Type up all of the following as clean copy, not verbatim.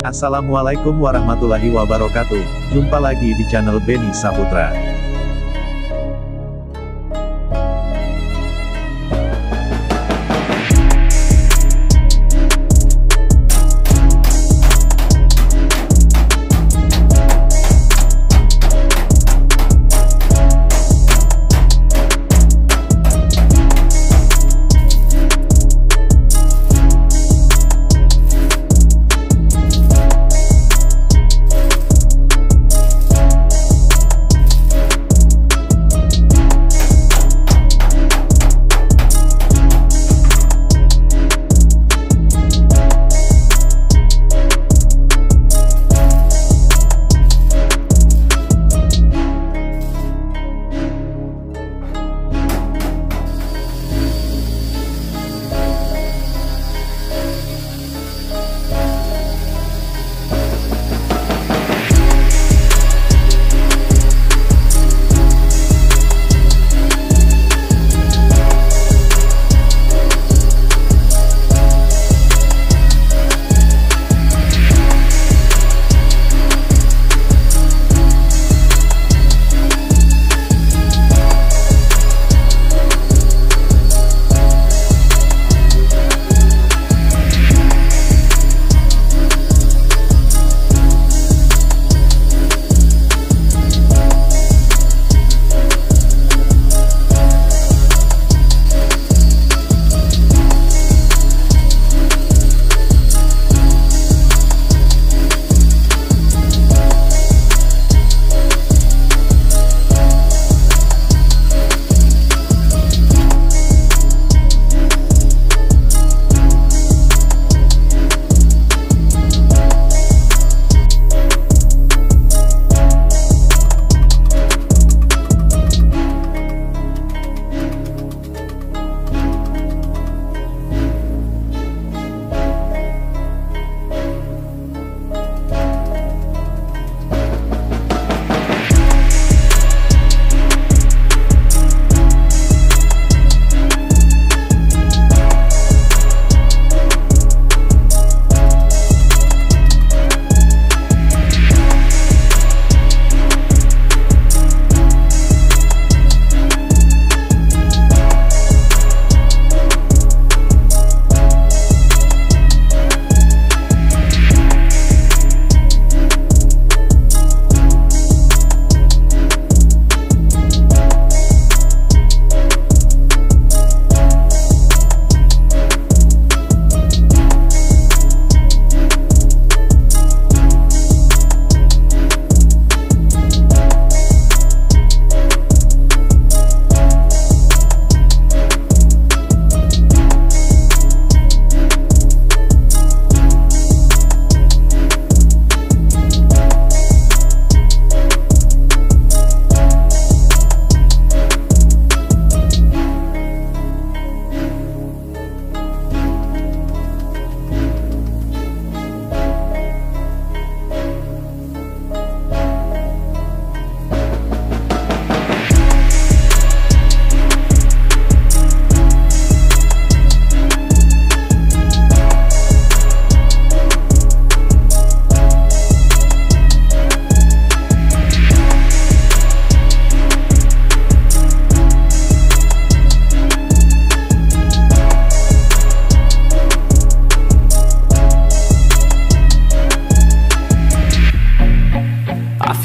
Assalamualaikum warahmatullahi wabarakatuh. Jumpa lagi di channel Beni Saputra.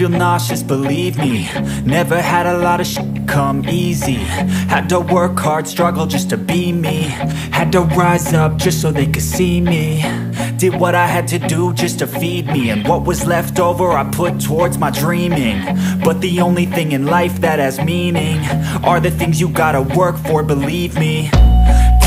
Feel nauseous, believe me. Never had a lot of shit come easy. Had to work hard, struggle just to be me. Had to rise up just so they could see me. Did what I had to do just to feed me. And what was left over I put towards my dreaming. But the only thing in life that has meaning are the things you gotta work for, believe me.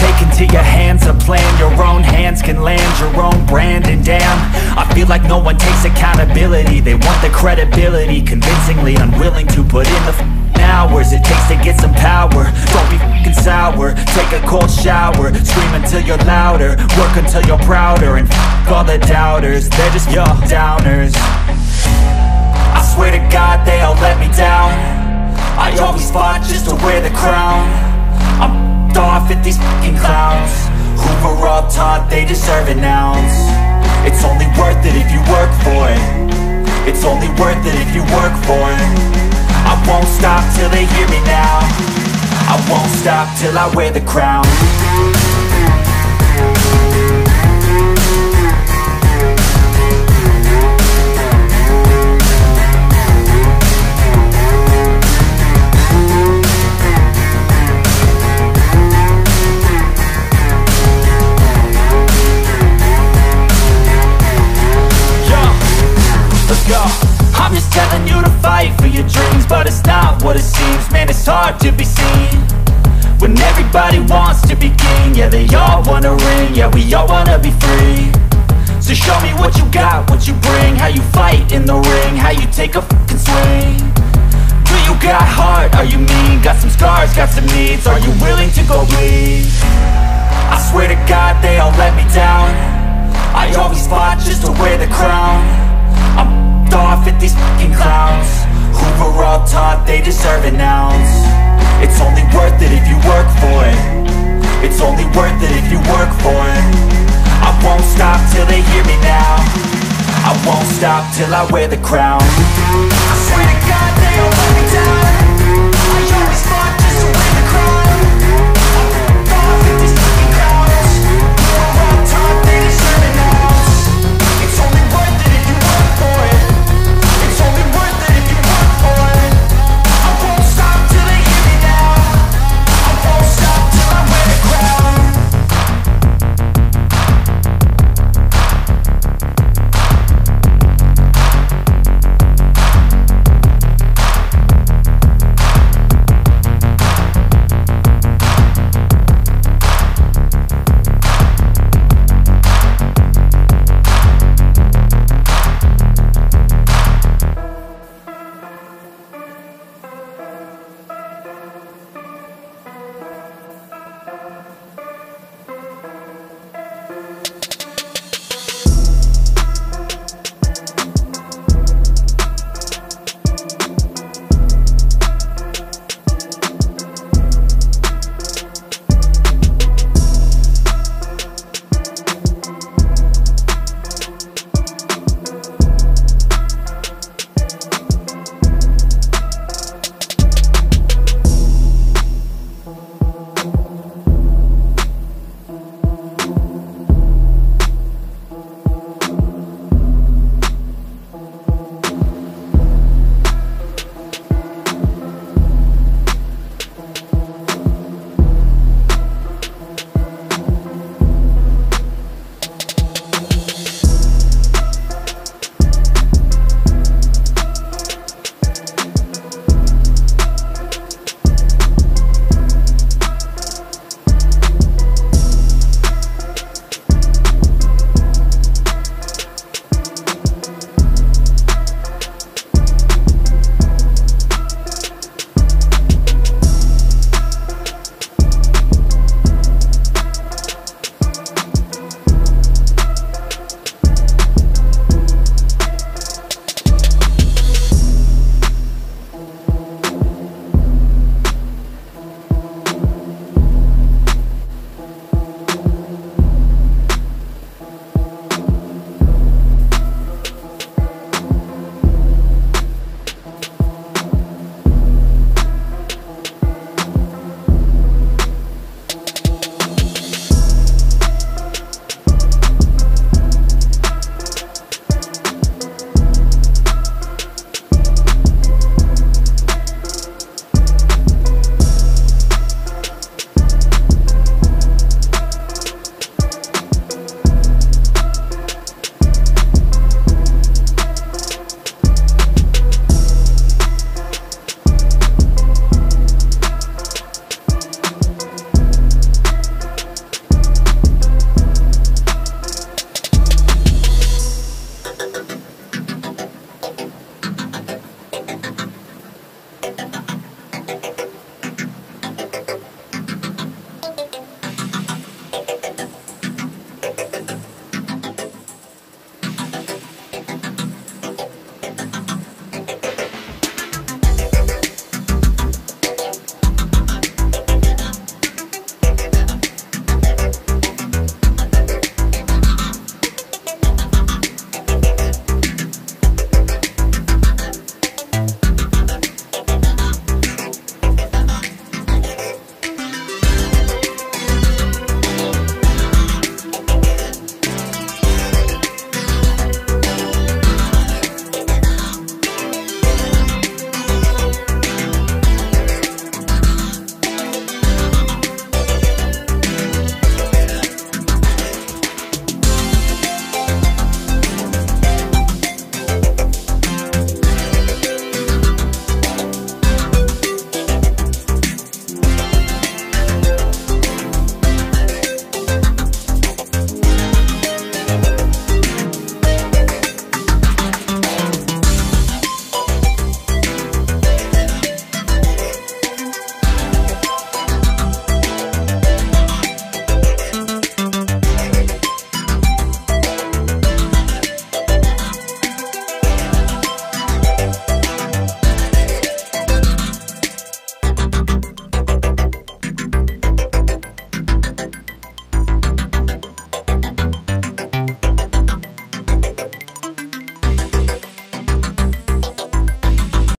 Take into your hands a plan. Your own hands can land your own brand. And damn, I feel like no one takes accountability. They want the credibility, convincingly unwilling to put in the hours it takes to get some power. Don't be f***ing sour. Take a cold shower. Scream until you're louder. Work until you're prouder. And f*** all the doubters, they're just your downers. I swear to God they all let me down. I always fought just to wear the crown. I'm off at these fucking clowns who were all taught they deserve an ounce. It's It's only worth it if you work for it. It's only worth it if you work for it. I won't stop till they hear me now. I won't stop till I wear the crown. I'm just telling you to fight for your dreams, but it's not what it seems. Man, it's hard to be seen when everybody wants to be king. Yeah, they all wanna ring, yeah, we all wanna be free. So show me what you got, what you bring, how you fight in the ring, how you take a fucking swing. Do you got heart, are you mean? Got some scars, got some needs, are you willing to go bleed? I swear to God they all let me down. I always fought just to wear the crown. I'm off at these fucking clowns who were all taught they deserve an ounce. It's only worth it if you work for it. It's only worth it if you work for it. I won't stop till they hear me now. I won't stop till I wear the crown. I swear to